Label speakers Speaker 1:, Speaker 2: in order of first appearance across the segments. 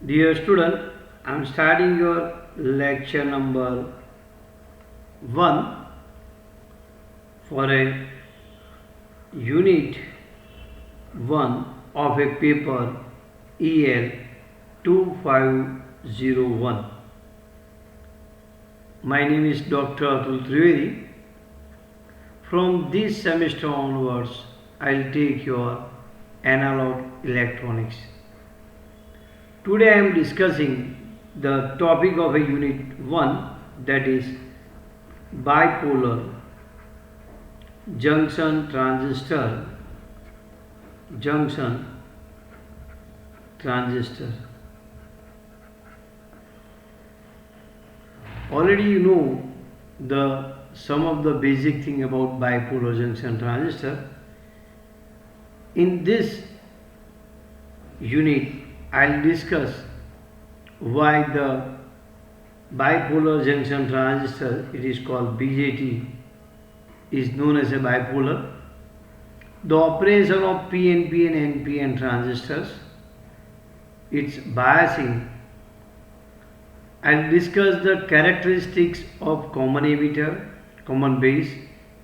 Speaker 1: Dear student, I am starting your lecture number 1 for a unit 1 of a paper EL 2501. My name is Dr. Atul Trivedi. From this semester onwards, I will take your analog electronics. Today I am discussing the topic of a unit 1, that is bipolar junction transistor. Junction transistor. Already you know some of the basic thing about bipolar junction transistor. In this unit I'll discuss why the bipolar junction transistor, it is called BJT, is known as a bipolar. The operation of PNP and NPN transistors, its biasing. I'll discuss the characteristics of common emitter, common base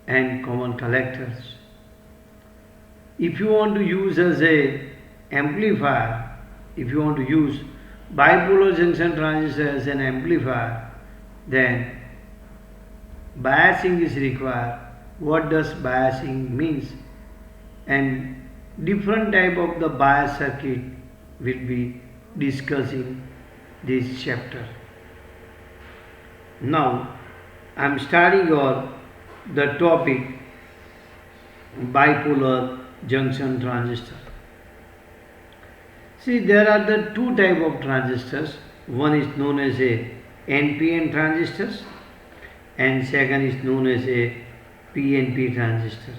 Speaker 1: and common collectors. If you want to use as a amplifier, if you want to use bipolar junction transistor as an amplifier, then biasing is required. What does biasing means? And different type of the bias circuit will be discussed in this chapter. Now I am starting the topic bipolar junction transistor. See, there are the two type of transistors. One is known as a NPN transistors and second is known as a PNP transistor.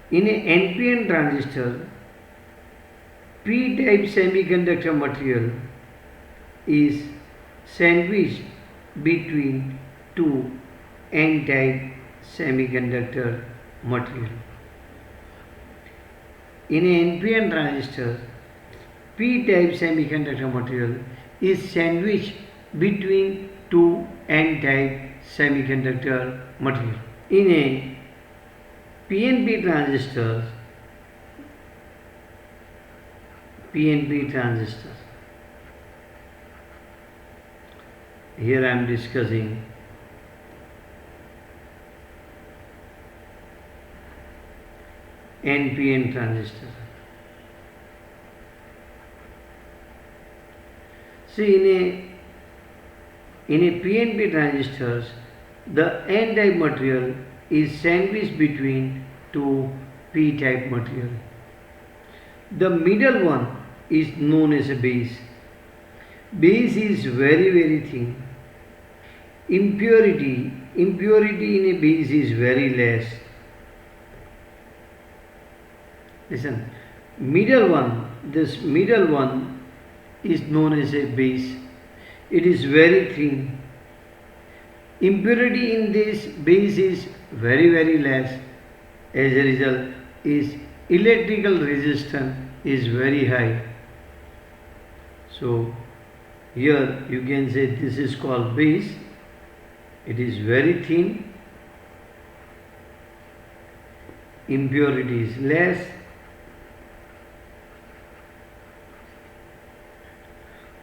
Speaker 1: In a NPN transistor, P-type semiconductor material is sandwiched between two N-type semiconductor material. In a NPN transistor, P-type semiconductor material is sandwiched between two N-type semiconductor material. In a PNP transistor, here I am discussing NPN transistor. See, in a PNP transistors, the N-type material is sandwiched between two P-type material. The middle one is known as a base. Base is very thin. Impurity in a base is very less. Listen, this middle one is known as a base. It is very thin. Impurity in this base is very less. As a result, its electrical resistance is very high. So here you can say this is called base. It is very thin. Impurity is less.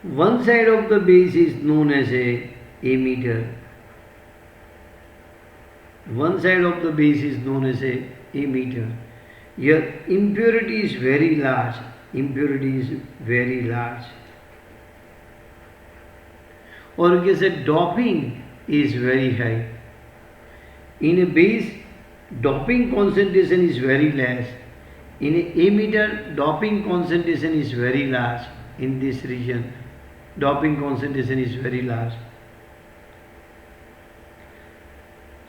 Speaker 1: One side of the base is known as a emitter. Here impurity is very large. Or you can say doping is very high. In a base, doping concentration is very less. In a emitter, doping concentration is very large. In this region, doping concentration is very large.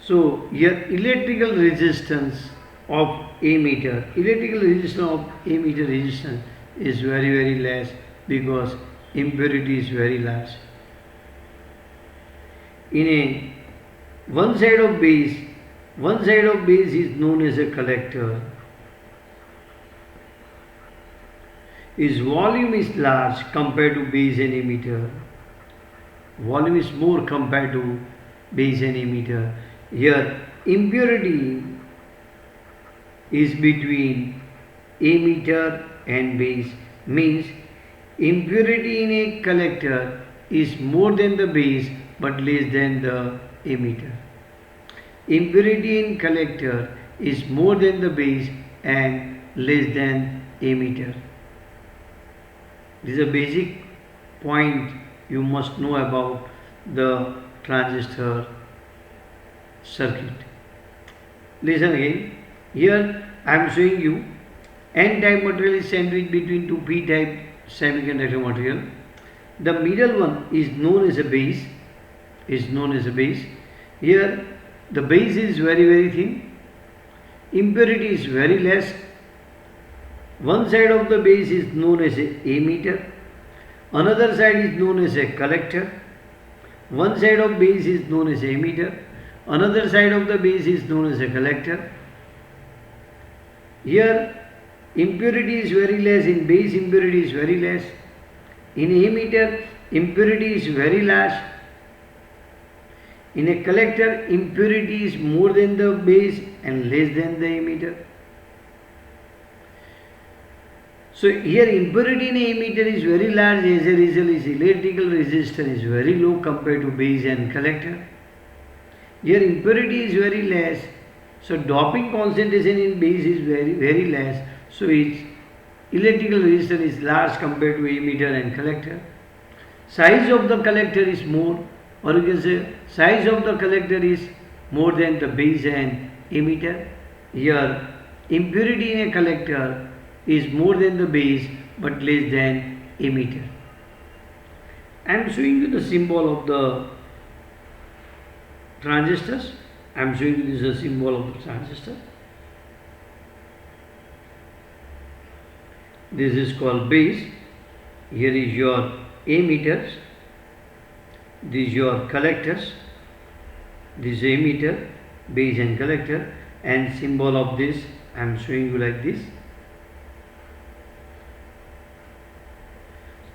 Speaker 1: So here electrical resistance of emitter resistance is very less because impurity is very large. In a one side of base is known as a collector. Its volume is large compared to base and emitter. Volume is more compared to base and emitter. Here, impurity is between emitter and base, means impurity in a collector is more than the base but less than the emitter. Impurity in collector is more than the base and less than emitter. This is a basic point you must know about the transistor circuit. Listen again. Here I am showing you N-type material is sandwiched between two P-type semiconductor material. The middle one is known as a base. Here the base is very thin. Impurity is very less. One side of the base is known as a emitter. Another side is known as a collector. One side of base is known as emitter. Another side of the base is known as a collector. Here impurity is very less, in base impurity is very less. In emitter impurity is very large. In a collector impurity is more than the base and less than the emitter. So here impurity in a emitter is very large, as a result its electrical resistance is very low compared to base and collector. Here impurity is very less, so doping concentration in base is very less, so its electrical resistance is large compared to emitter and collector. Size of the collector is more, or you can say size of the collector is more than the base and emitter. Here impurity in a collector is more than the base but less than emitter. I am showing you the symbol of the transistors. I am showing you this is a symbol of the transistor. This is called base. Here is your emitters. This is your collectors. This is emitter, base and collector, and symbol of this I am showing you like this.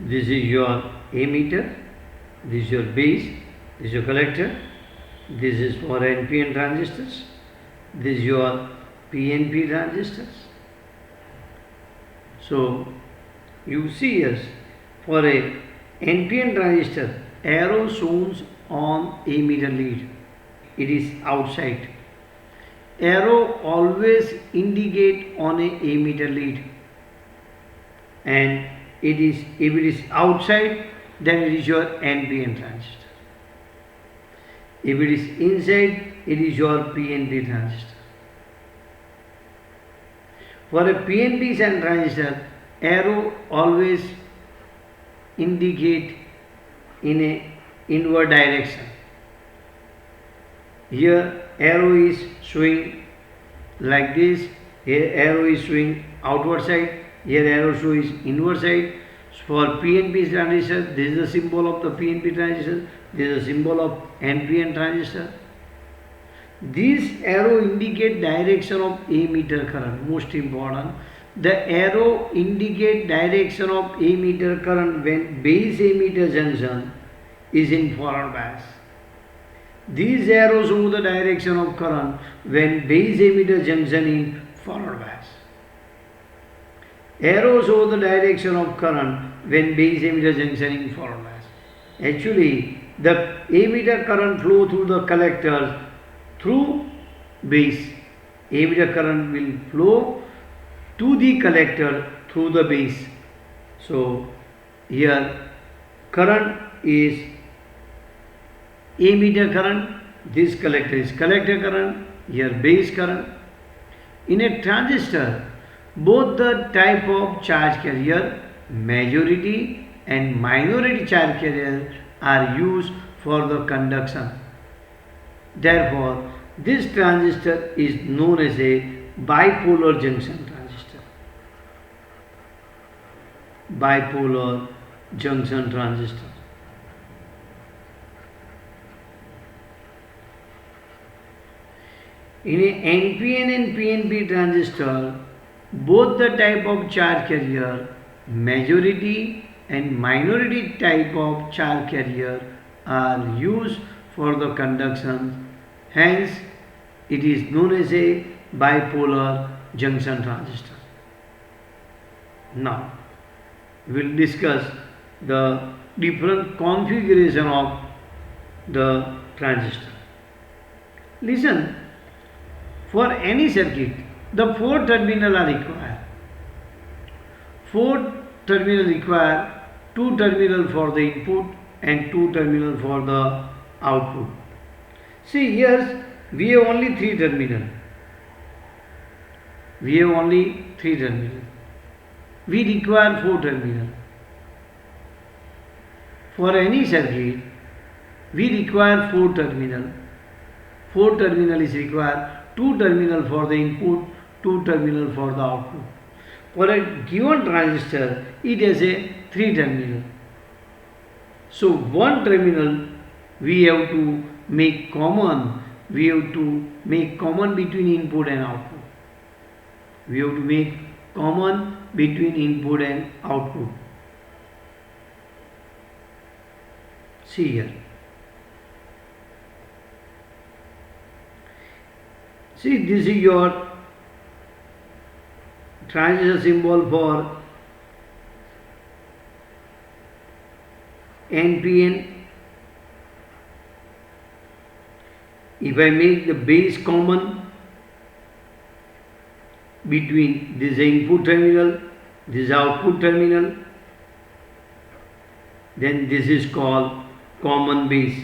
Speaker 1: This is your emitter, this is your base, this is your collector, this is for NPN transistors, this is your PNP transistors. So you see yes, for a NPN transistor, arrow shows on emitter lead, it is outside. Arrow always indicate on a emitter lead, and if it is outside, then it is your NPN transistor. If it is inside, it is your PNP transistor. For a PNP transistor, arrow always indicate in a inward direction. Here arrow is showing like this, here arrow is showing outward side, here arrow shows inward side. For PNP transistor, this is the symbol of the PNP transistor, this is the symbol of NPN transistor. This arrow indicate direction of emitter current, most important. The arrow indicate direction of emitter current when base emitter junction is in forward bias. These arrows show the direction of current when base emitter junction in forward bias. Arrows show the direction of current when base emitter junction in forward bias. Actually, the emitter current flow through the collectors through base. Emitter current will flow to the collector through the base. So here current is emitter current, this collector is collector current, here base current. In a transistor, both the type of charge carrier, majority and minority charge carrier, are used for the conduction. Therefore, this transistor is known as a bipolar junction transistor. Bipolar junction transistor. In a NPN and PNP transistor, both the type of charge carrier, majority and minority type of charge carrier are used for the conduction. Hence, it is known as a bipolar junction transistor. Now, we will discuss the different configuration of the transistor. Listen, for any circuit, the four terminals are required. Four terminals require two terminals for the input and two terminals for the output. See, here we have only three terminals. We have only three terminals. We require four terminals. For any circuit, we require four terminals. Four terminals is required. Two terminals for the input, two terminals for the output. For a given transistor, it has a three terminal. So one terminal we have to make common. We have to make common between input and output. We have to make common between input and output. See here. See, this is your transistor symbol for NPN. If I make the base common between this input terminal, this output terminal, then this is called common base.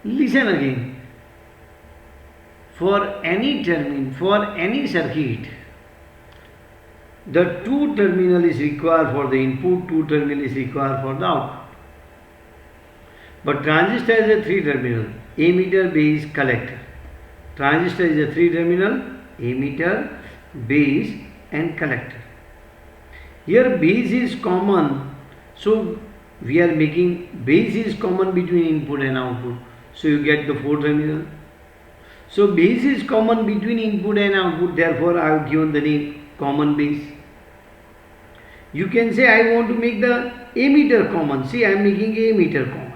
Speaker 1: Listen again. For any circuit, the two terminal is required for the input, two terminal is required for the output. But transistor is a three terminal, emitter, base, collector. Transistor is a three terminal, emitter, base and collector. Here base is common, so we are making base is common between input and output. So you get the four terminal. So base is common between input and output, therefore I have given the name common base. You can say I want to make the emitter common. See, I am making emitter common.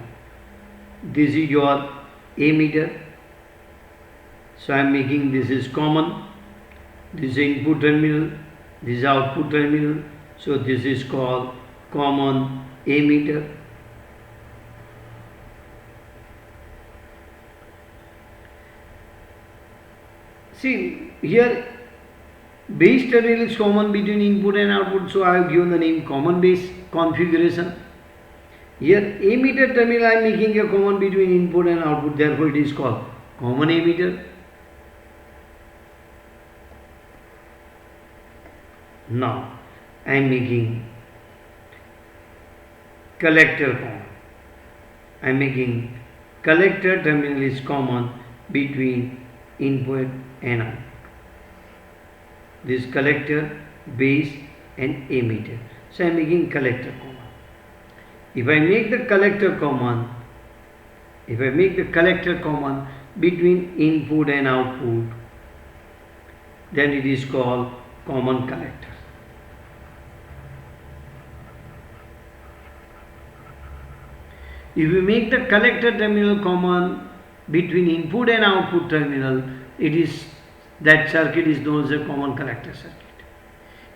Speaker 1: This is your emitter. So I am making this is common. This is input terminal. This is output terminal. So this is called common emitter. See, here base terminal is common between input and output, so I have given the name common base configuration. Here emitter terminal I am making a common between input and output, therefore it is called common emitter. Now I am making collector common. I am making collector terminal is common between input and output. This collector, base and emitter. So I am making collector common. If I make the collector common, between input and output, then it is called common collector. If you make the collector terminal common between input and output terminal, that circuit is known as a common collector circuit.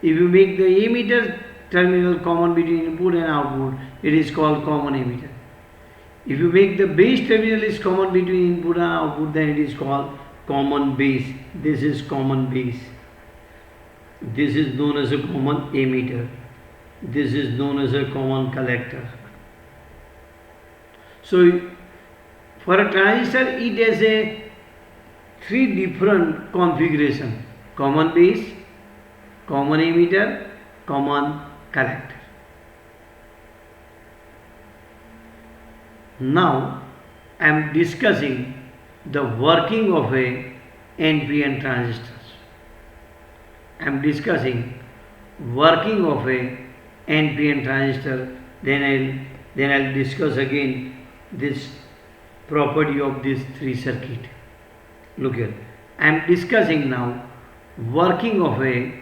Speaker 1: If you make the emitter terminal common between input and output, it is called common emitter. If you make the base terminal is common between input and output, then it is called common base. This is common base. This is known as a common emitter. This is known as a common collector. So for a transistor, it has a three different configuration: common base, common emitter, common collector. Now I am discussing the working of a NPN transistors. I am discussing working of a NPN transistor. Then I'll discuss again this property of this three circuit. Look here. I am discussing now working of a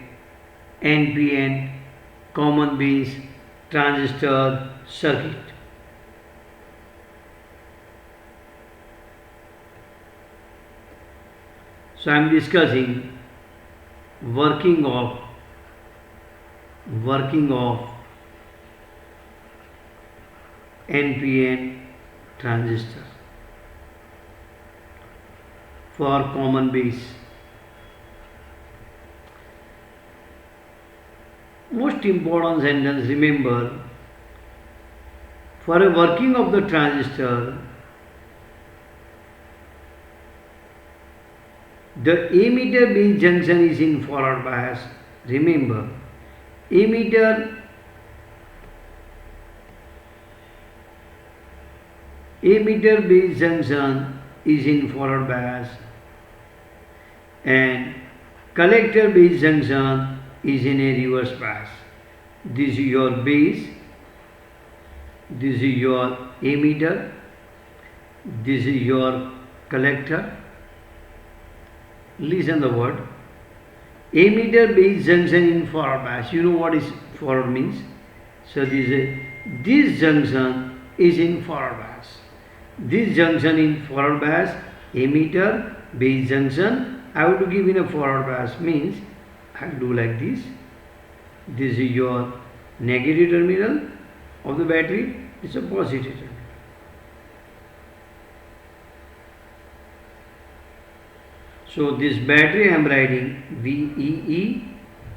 Speaker 1: NPN common base transistor circuit. So I am discussing working of NPN transistor for common base. Most important sentence, remember, for a working of the transistor, the emitter base junction is in forward bias. Remember, emitter base junction is in forward bias and collector base junction is in a reverse bias. This is your base, this is your emitter, this is your collector. Listen the word. Emitter base junction in forward bias. You know what is forward means? So this junction is in forward bias. This junction in forward bias, emitter base junction, I have to give in a forward bias means I will do like this. This is your negative terminal of the battery, it's a positive terminal. So this battery I am writing VEE,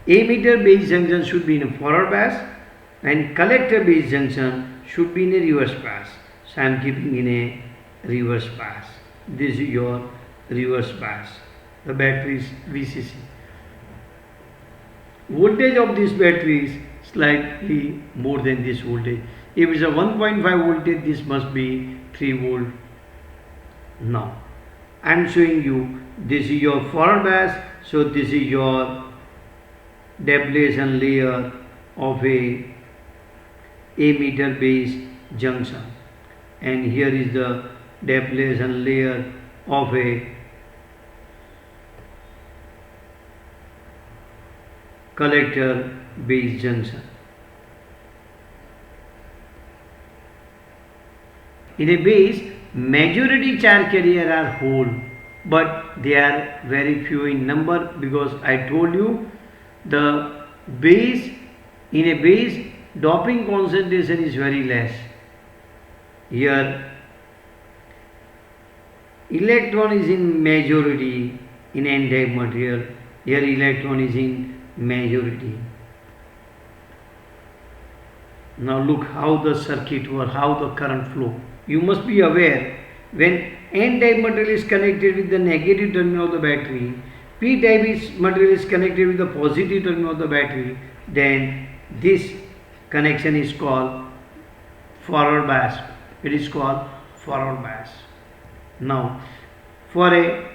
Speaker 1: emitter base junction should be in a forward bias and collector base junction should be in a reverse bias. So I am keeping in a reverse bias. This is your reverse bias. The battery is VCC. Voltage of this battery is slightly more than this voltage. If it's a 1.5 voltage, this must be 3 volt. Now, I am showing you this is your forward bias. So this is your depletion layer of a emitter base junction, and here is the depletion layer of a collector base junction. In a base, majority charge carrier are whole, but they are very few in number, because I told you the base, in a base doping concentration is very less. Here electron is in majority in n-type material, here electron is in majority. Now look how the circuit works, how the current flow. You must be aware, when n-type material is connected with the negative terminal of the battery, p-type material is connected with the positive terminal of the battery, then this connection is called forward bias. It is called forward bias. Now, for a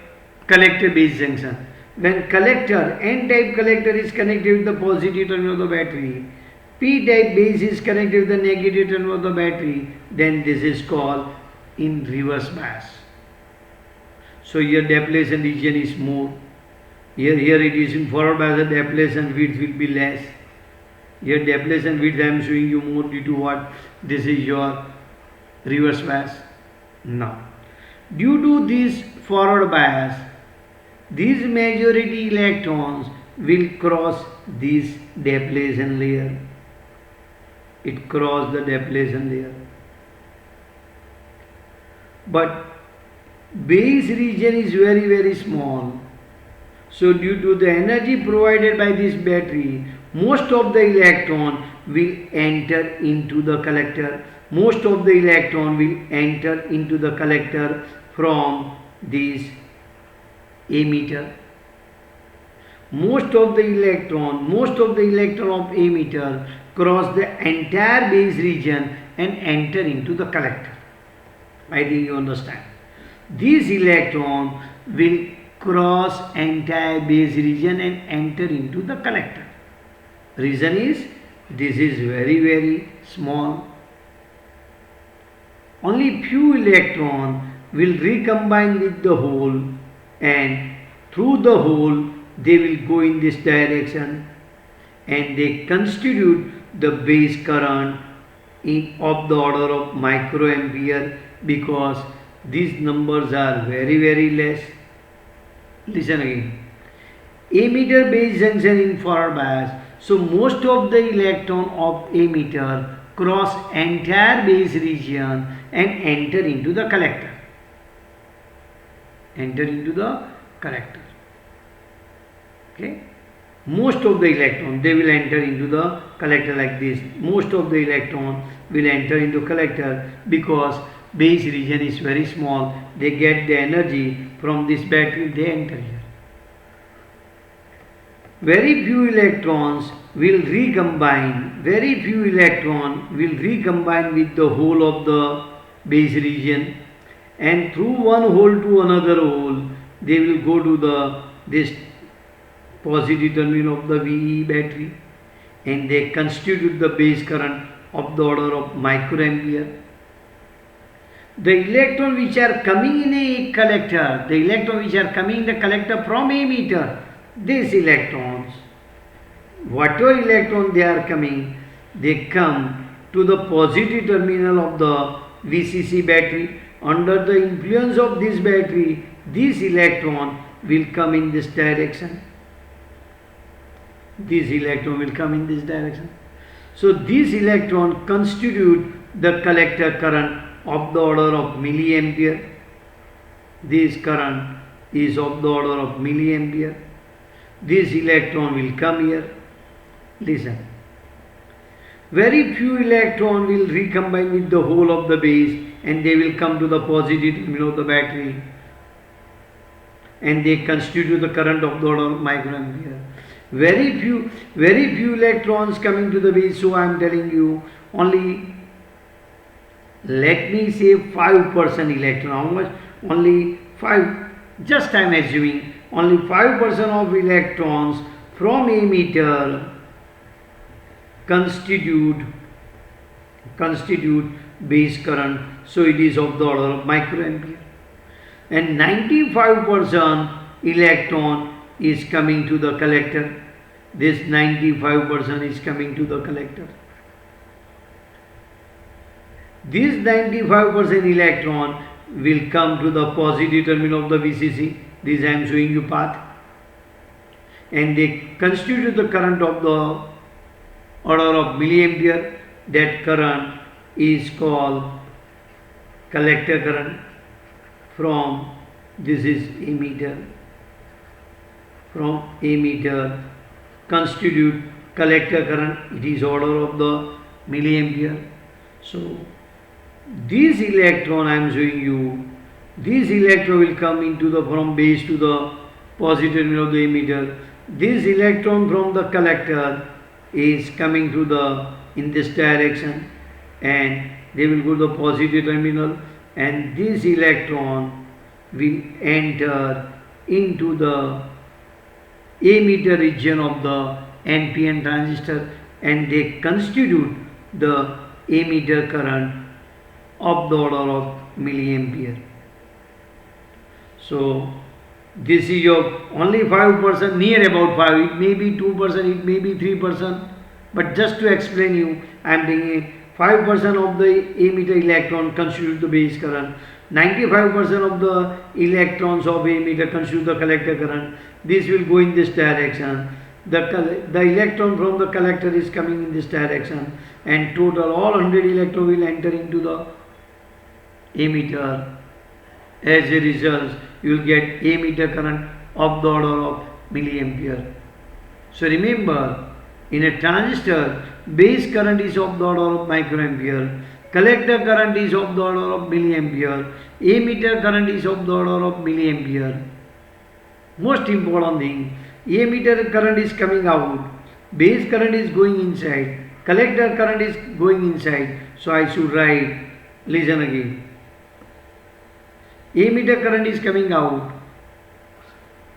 Speaker 1: collector base junction, when collector, n-type collector is connected with the positive terminal of the battery, p-type base is connected with the negative terminal of the battery, then this is called in reverse bias. So your depletion region is more. Here it is in forward bias, the depletion width will be less. Here depletion width I am showing you more due to what? This is your reverse bias. Now, due to this forward bias, these majority electrons will cross this depletion layer. It crosses the depletion layer. But base region is very, very small. So due to the energy provided by this battery, most of the electron will enter into the collector. Most of the electron will enter into the collector from this emitter. Most of the electron of emitter cross the entire base region and enter into the collector. I think you understand. These electrons will cross entire base region and enter into the collector. Reason is this is very, very small. Only few electrons will recombine with the hole, and through the hole they will go in this direction and they constitute the base current of the order of microampere, because these numbers are very less. Listen again. Ammeter base junction in forward bias. So most of the electron of ammeter cross entire base region and enter into the collector. Okay. Most of the electron, they will enter into the collector like this. Most of the electron will enter into collector because base region is very small. They get the energy from this battery, they enter here. Very few electrons will recombine. Very few electrons will recombine with the hole of the base region, and through one hole to another hole, they will go to this positive terminal of the VE battery, and they constitute the base current of the order of microampere. The electrons which are coming in a collector, the electrons which are coming in the collector from ammeter, these electrons, whatever electron they are coming, they come to the positive terminal of the VCC battery. Under the influence of this battery, this electron will come in this direction. This electron will come in this direction. So this electron constitute the collector current of the order of milliampere. This current is of the order of milliampere. This electron will come here. Listen. Very few electrons will recombine with the whole of the base, and they will come to the positive terminal of the battery, and they constitute the current of the order of microampere. Very few electrons coming to the base. So I am telling you, only, let me say 5% electron. How much? Only 5. Just I am assuming only 5% of electrons from ammeter constitute base current. So it is of the order of microampere, and 95% electron is coming to the collector. This 95% is coming to the collector. This 95% electron will come to the positive terminal of the VCC. This I am showing you path, and they constitute the current of the order of milliampere. That current is called collector current. From this is ammeter. From ammeter constitute collector current. It is order of the milliampere. So this electron I am showing you, this electron will come into the from base to the positive terminal of the ammeter. This electron from the collector is coming to the in this direction, and they will go to the positive terminal, and this electron will enter into the ammeter region of the NPN transistor, and they constitute the ammeter current of the order of milliampere. So this is your only 5%, near about 5, it may be 2%, it may be 3%, but just to explain you, I am taking 5% of the ammeter electron constitute the base current, 95% of the electrons of ammeter constitute the collector current. This will go in this direction. The electron from the collector is coming in this direction, and total all 100 electrons will enter into the ammeter. As a result, you will get ammeter current of the order of milliampere. So remember, in a transistor, base current is of the order of microampere, collector current is of the order of milliampere, ammeter current is of the order of milliampere. Most important thing, ammeter current is coming out, base current is going inside, collector current is going inside. So I should write, listen again. Ammeter current is coming out,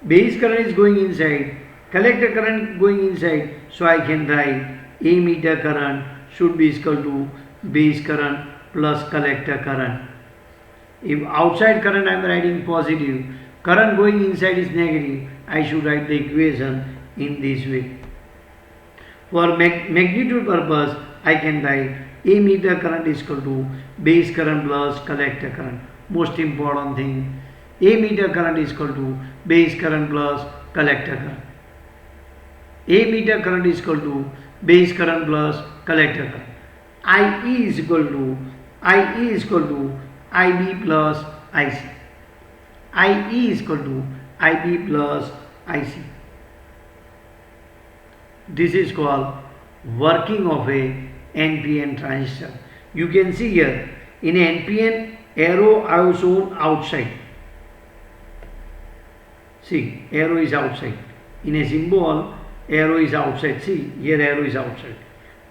Speaker 1: base current is going inside, collector current going inside. So I can write ammeter current should be equal to base current plus collector current. If outside current I am writing positive, current going inside is negative, I should write the equation in this way. For magnitude purpose, I can write ammeter current is equal to base current plus collector current. Most important thing, ammeter current is equal to base current plus collector current. Ammeter current is equal to base current plus collector current. IE is equal to IB plus IC. IE is equal to IB plus IC. This is called working of a NPN transistor. You can see here in NPN arrow I have shown outside. See, arrow is outside. In a symbol, arrow is outside. See, here arrow is outside.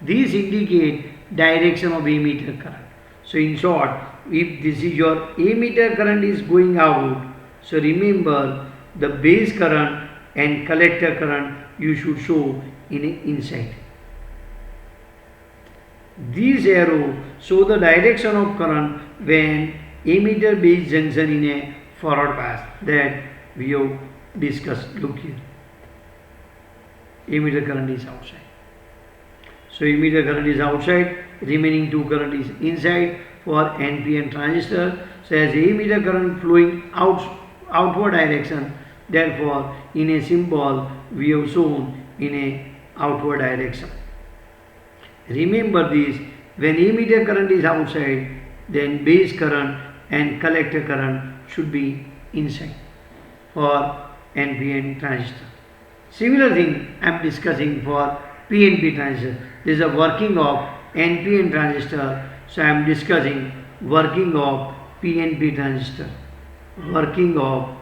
Speaker 1: These indicate direction of ammeter current. So in short, if this is your ammeter current is going out, so remember the base current and collector current you should show in inside. These arrows show the direction of current when ammeter base junction in a forward bias that we have discussed. Look here, ammeter current is outside. So ammeter current is outside, remaining two current is inside for NPN transistor. So as ammeter current flowing outward direction, therefore in a symbol we have shown in a outward direction. Remember this, when ammeter current is outside, then base current and collector current should be inside for NPN transistor. Similar thing I am discussing for PNP transistor. This is a working of NPN transistor. So I am discussing working of PNP transistor. Working of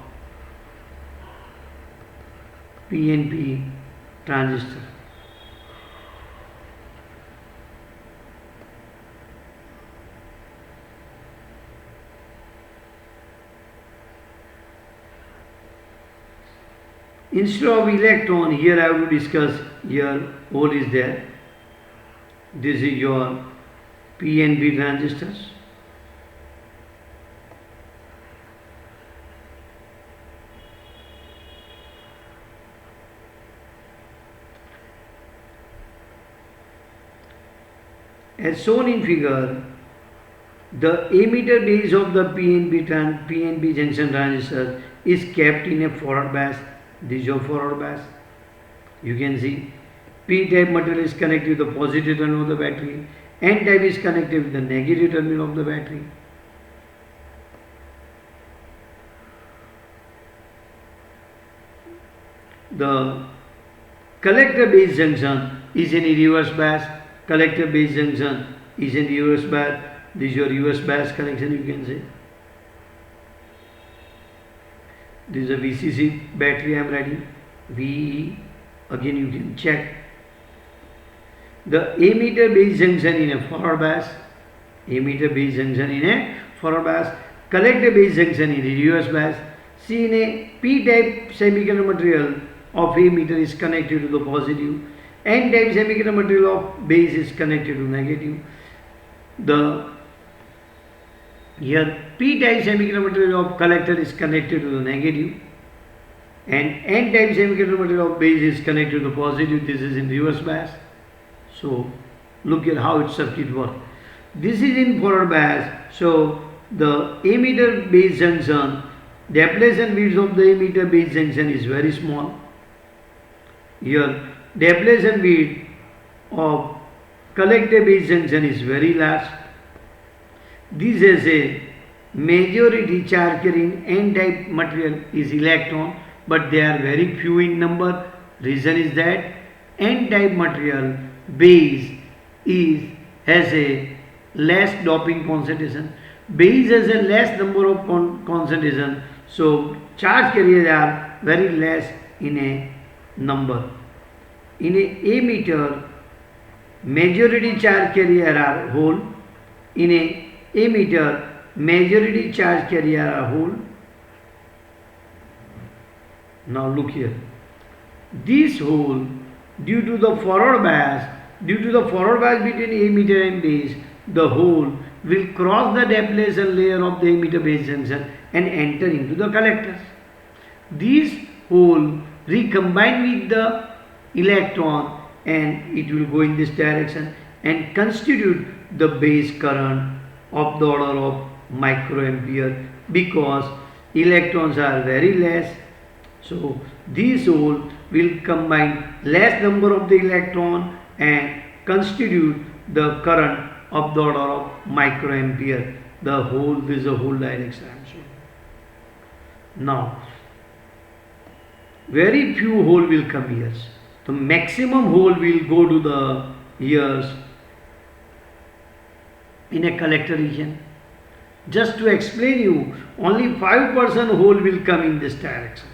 Speaker 1: PNP transistor. Instead of electron, here I have to discuss, here hole is there. This is your PNP transistors. As shown in figure, the emitter base of the PNP junction transistor is kept in a forward bias. This is your forward bias. You can see P-type material is connected with the positive terminal of the battery, N-type is connected with the negative terminal of the battery. The collector base junction is in a reverse bias. Collector base junction is in reverse bias. This is your reverse bias connection, you can say. This is a VCC battery I am writing. VE, again you can check. The emitter base junction in a forward bias. Emitter base junction in a forward bias. Collector base junction in a reverse bias. See, in a P-type semiconductor material of emitter is connected to the positive. N-type semiconductor material of base is connected to negative. Here P-type semiconductor material of collector is connected to the negative, and N-type semiconductor material of base is connected to the positive. This is in reverse bias. So look at how its circuit works. This is in forward bias. So the emitter base junction, depletion width of the emitter base junction is very small. Here depletion width of collector base junction is very large. This is a majority charge carrying N-type material is electron, but they are very few in number. Reason is that N-type material base has a less doping concentration. Base has a less number of concentration, so charge carriers are very less in a number. In a emitter, majority charge carrier are whole. In a emitter, majority charge carrier are whole. Now look here. This hole, due to the forward bias between emitter and base, the hole will cross the depletion layer of the emitter base junction and enter into the collectors. These hole recombine with the electron and it will go in this direction and constitute the base current of the order of microampere because electrons are very less. So these hole will combine less number of the electron and constitute the current of the order of microampere. The hole, this is a whole direction I am showing. Now, very few hole will come here. The maximum hole will go to the ears in a collector region. Just to explain you, only 5% hole will come in this direction.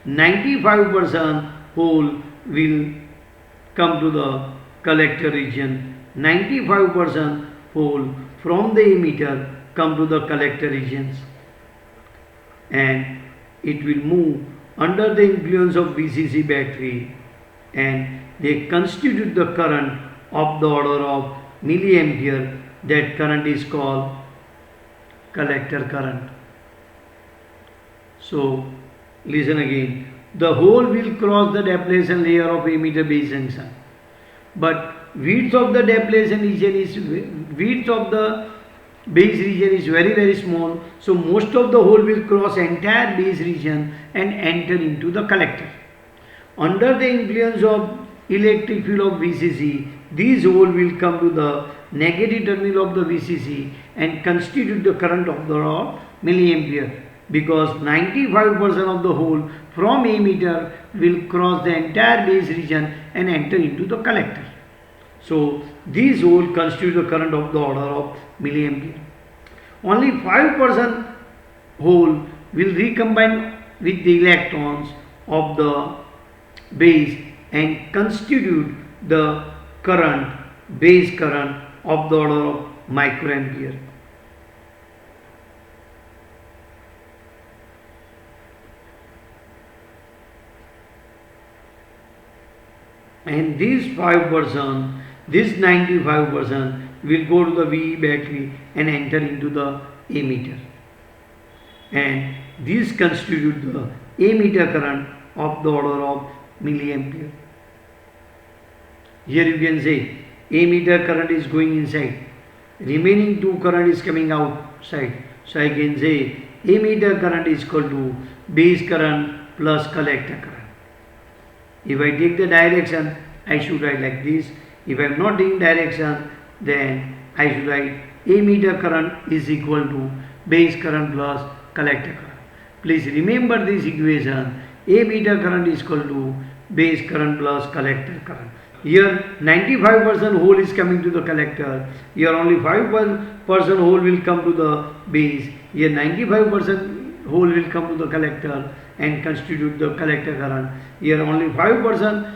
Speaker 1: 95% hole will come to the collector region. 95% hole from the emitter come to the collector regions, and it will move under the influence of VCC battery, and they constitute the current of the order of milliampere. That current is called collector current. So listen again, the hole will cross the depletion layer of emitter base junction, but width of the depletion region is width of the base region is very small, so most of the hole will cross entire base region and enter into the collector. Under the influence of electric field of VCC, these hole will come to the negative terminal of the VCC and constitute the current of the milliampere, because 95% of the hole from emitter will cross the entire base region and enter into the collector. So these hole constitute the current of the order of milliampere. Only 5% hole will recombine with the electrons of the base and constitute the current, base current of the order of microampere. And these 5%, this 95% will go to the VE battery and enter into the emitter. And these constitute the emitter current of the order of milliampere. Here you can say emitter current is going inside, remaining two current is coming outside. So I can say emitter current is equal to base current plus collector current. If I take the direction, I should write like this. If I am not taking direction, then I should write emitter current is equal to base current plus collector current. Please remember this equation. Emitter current is equal to base current plus collector current. Here 95% hole is coming to the collector. Here only 5% hole will come to the base. Here 95% hole will come to the collector and constitute the collector current. Here only 5%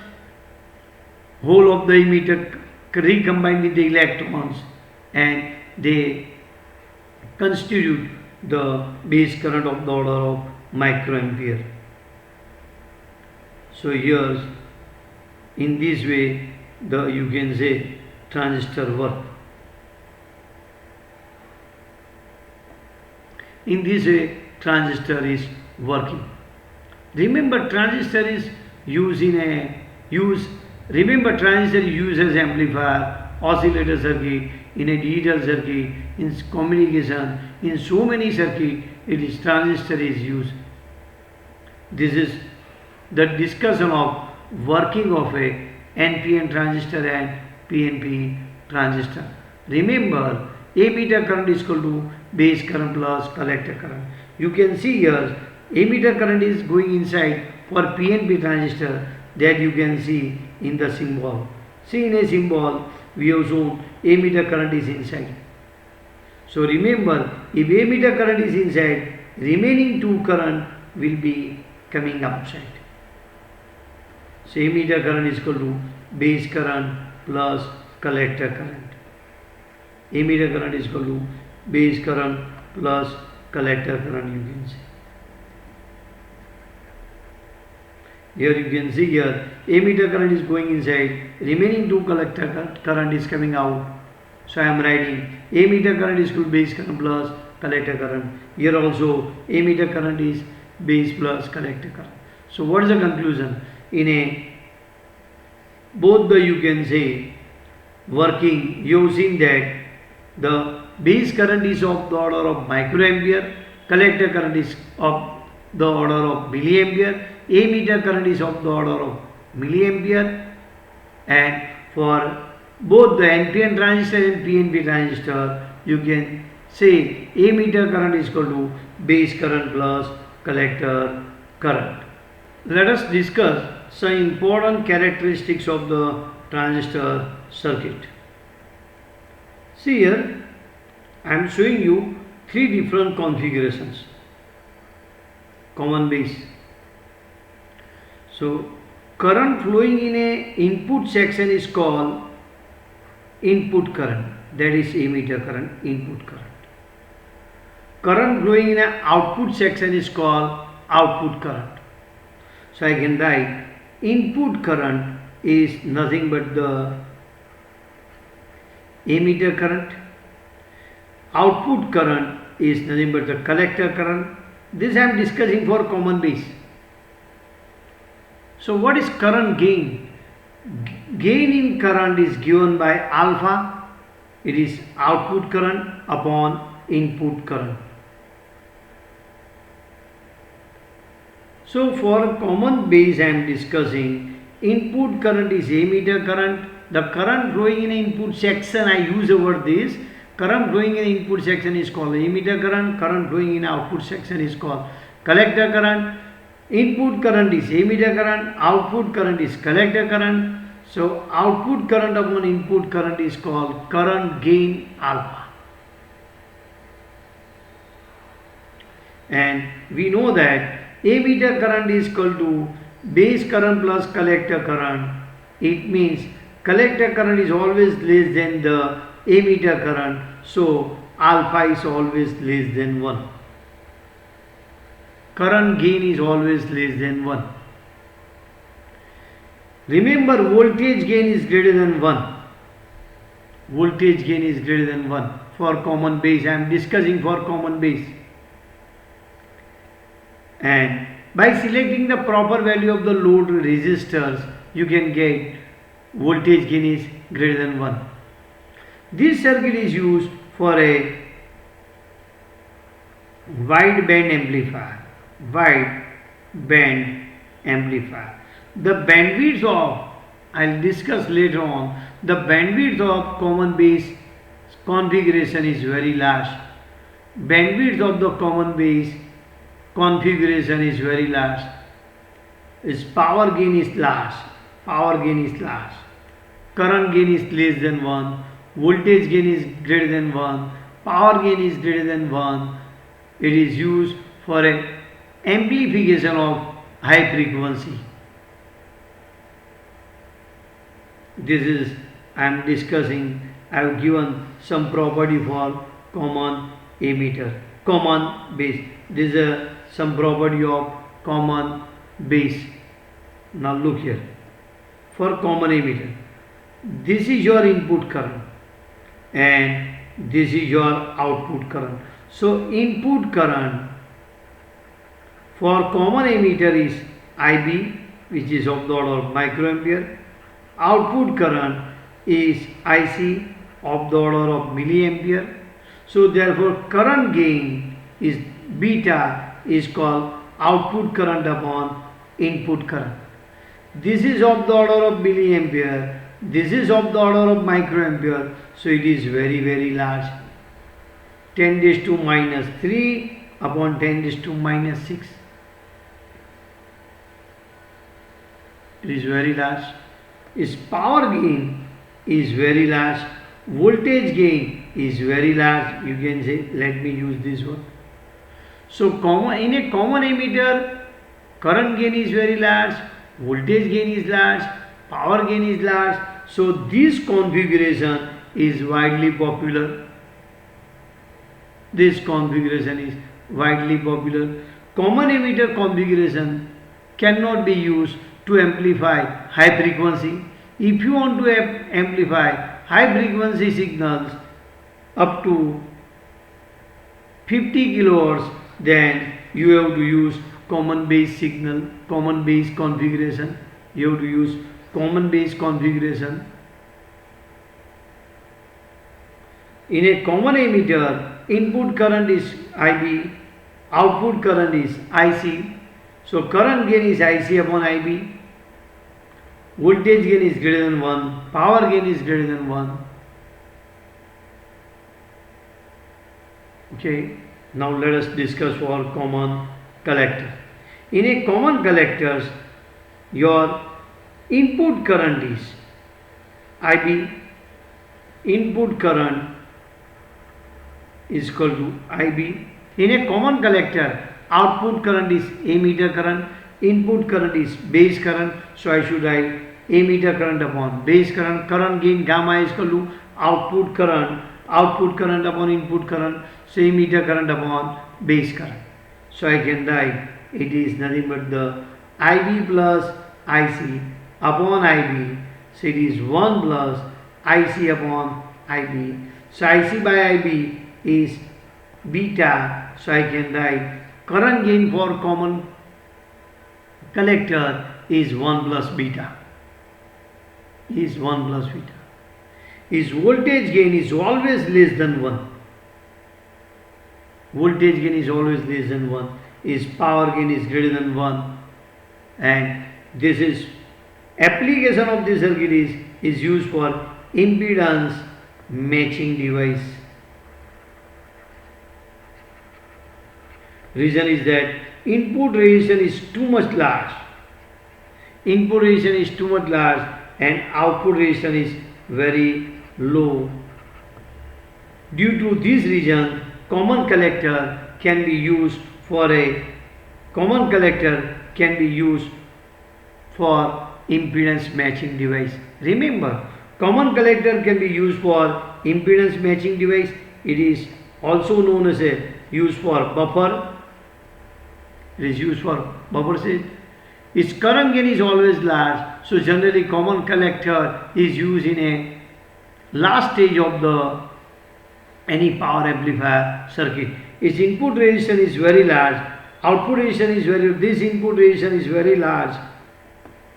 Speaker 1: hole of the emitter recombine with the electrons and they constitute the base current of the order of microampere. So here in this way you can say transistor work. In this way transistor is working. Remember transistor is used as amplifier, oscillator circuit, in a digital circuit, in communication, in so many circuit transistor is used. This is the discussion of working of a NPN transistor and PNP transistor. Remember, emitter current is equal to base current plus collector current. You can see here emitter current is going inside for PNP transistor, that you can see in the symbol. See, in a symbol we have shown emitter current is inside. So remember, if emitter current is inside, remaining two current will be coming outside. So emitter current is equal to base current plus collector current. Emitter current is equal to base current plus collector current, you can see. Here you can see here emitter current is going inside, remaining two collector current is coming out. So I am writing emitter current is equal to base current plus collector current. Here also emitter current is base plus collector current. So what is the conclusion? In a both the you can say working, you have seen that the base current is of the order of microampere, collector current is of the order of milliampere, ammeter current is of the order of milliampere, and for both the NPN transistor and PNP transistor, you can say ammeter current is equal to base current plus collector current. Let us discuss some important characteristics of the transistor circuit. See here, I am showing you three different configurations. Common base. So current flowing in a input section is called input current, that is ammeter current, input current. Current flowing in a output section is called output current. So I can write input current is nothing but the ammeter current, output current is nothing but the collector current. This I am discussing for common base. So what is current gain? Gain in current is given by alpha, it is output current upon input current. So for common base I am discussing input current is ammeter current. The current flowing in input section, I use over this. Current flowing in input section is called ammeter current. Current flowing in output section is called collector current. Input current is ammeter current. Output current is collector current. So output current upon input current is called current gain alpha. And we know that ammeter current is equal to base current plus collector current. It means collector current is always less than the ammeter current, so alpha is always less than 1. Current gain is always less than 1. Remember, voltage gain is greater than 1. Voltage gain is greater than 1 for common base. I am discussing for common base. And by selecting the proper value of the load resistors, you can get voltage gain is greater than 1. This circuit is used for a wide band amplifier. Wide band amplifier. The bandwidth of, I will discuss later on, the bandwidth of common base configuration is very large. Bandwidth of the common base configuration is very large. Its power gain is large. Power gain is large. Current gain is less than 1. Voltage gain is greater than 1. Power gain is greater than 1. It is used for an amplification of high frequency. This is, I am discussing, I have given some property for common ammeter, common base. This is some property of common base. Now look here, for common ammeter, this is your input current and this is your output current. So input current for common ammeter is IB, which is of the order of microampere. Output current is IC, of the order of milliampere. So therefore current gain is beta is called output current upon input current. This is of the order of milliampere. This is of the order of microampere. So it is very, very large. 10 raised to minus 3 upon 10 raised to minus 6. It is very large. Its power gain is very large. Voltage gain is very large. You can say, let me use this one. So in a common ammeter, current gain is very large, voltage gain is large, power gain is large. So this configuration is widely popular. This configuration is widely popular. Common ammeter configuration cannot be used to amplify high frequency. If you want to amplify high frequency signals up to 50 kilohertz, then you have to use common base signal, common base configuration. You have to use common base configuration. In a common emitter, input current is IB, output current is IC. So current gain is IC upon IB. Voltage gain is greater than 1. Power gain is greater than 1. Okay. Now let us discuss for common collector. In a common collectors, your input current is IB. Input current is equal to IB. In a common collector, output current is ammeter current, input current is base current. So I should write ammeter current upon base current. Current gain gamma is equal to output current upon input current. So ammeter current upon base current. So I can write it is nothing but the IB plus IC upon IB. So it is 1 plus IC upon IB. So IC by IB is beta. So I can write current gain for common collector is 1 plus beta. Is 1 plus beta. His voltage gain is always less than 1. Voltage gain is always less than 1. His power gain is greater than 1. And this is application of this circuit is used for impedance matching device. Reason is that input resistance is too much large. Input resistance is too much large and output resistance is very low. Due to this reason, common collector can be used for impedance matching device. Remember, common collector can be used for impedance matching device. It is also known as a used for buffer. It is used for buffer set. Its current gain is always large, so generally common collector is used in a last stage of the any power amplifier circuit. Its input resistance is very large, output resistance is very low. This input resistance is very large,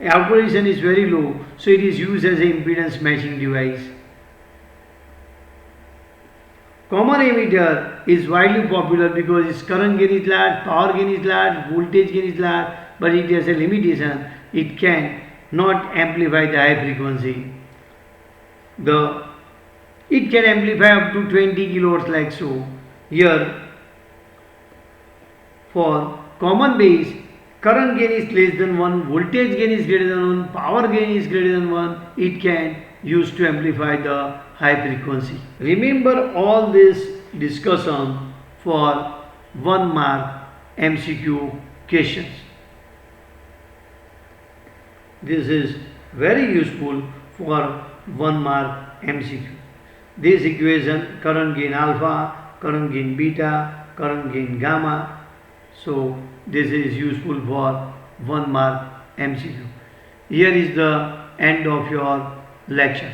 Speaker 1: output resistance is very low, so it is used as an impedance matching device. Common emitter is widely popular because its current gain is large, power gain is large, voltage gain is large, but it has a limitation. It can not amplify the high frequency. It can amplify up to 20 kilohertz like so. Here, for common base, current gain is less than 1, voltage gain is greater than 1, power gain is greater than 1. It can use to amplify the high frequency. Remember all this discussion for 1 mark MCQ questions. This is very useful for 1 mark MCQ. This equation, current gain alpha, current gain beta, current gain gamma. So this is useful for 1 mark MCQ. Here is the end of your lecture.